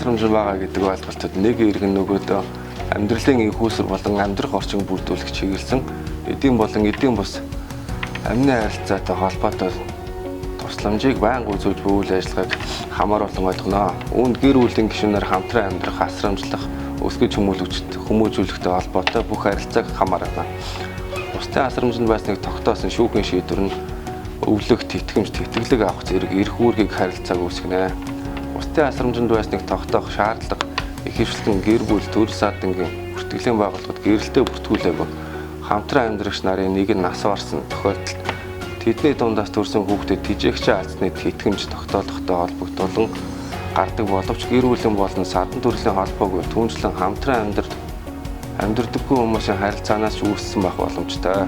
асрамж байгаа гэдэг ойлголтод нэг иргэн нөгөөдөө амьдралын ихүүсэр болон амьдрах орчин бүрдүүлэх чиглэсэн эдийн болон эдийн бус амны харилцаатай холбоотой тусламжийг байнга үзүүлж буй үйл ажиллагааг хамааруулан ойлгоно. Үүнд гэр бүлийн гишүүнээр хамтран амьдрах, асрамжлах, өсгөж хүмүүжүүлэхтэй холбоотой бүх харилцааг хамаарна. Бусдын асрамжинд байсныг тогтоосон шүүхийн шийдвэр нь өвлөх, тэтгэмж, тэтгэлэг авах зэрэг эрх үүргийг харилцааг үүсгэнэ. Бусдын асрамжинд байсныг тогтоох шаардлага ихэвчлэн гэр бүл төрөл саадангийн бүртгэлийн байгууллагад гэрэлтэй бүртгүүлээгүй хамтран амьдрагч нарын нэг нь нас барсан тохиолдолд тэдний дундаас төрсэн хүүхдэд тэжээгчээ алдсны тэтгэмж тогтоолохтой холбогдуулан гардаг боловч гэр бүлийн болон садан төрлийн холбоогүй түүнчлэн хамтран амьдрдаггүй хүмүүсийн харилцаанаас үүссэн байх боломжтой.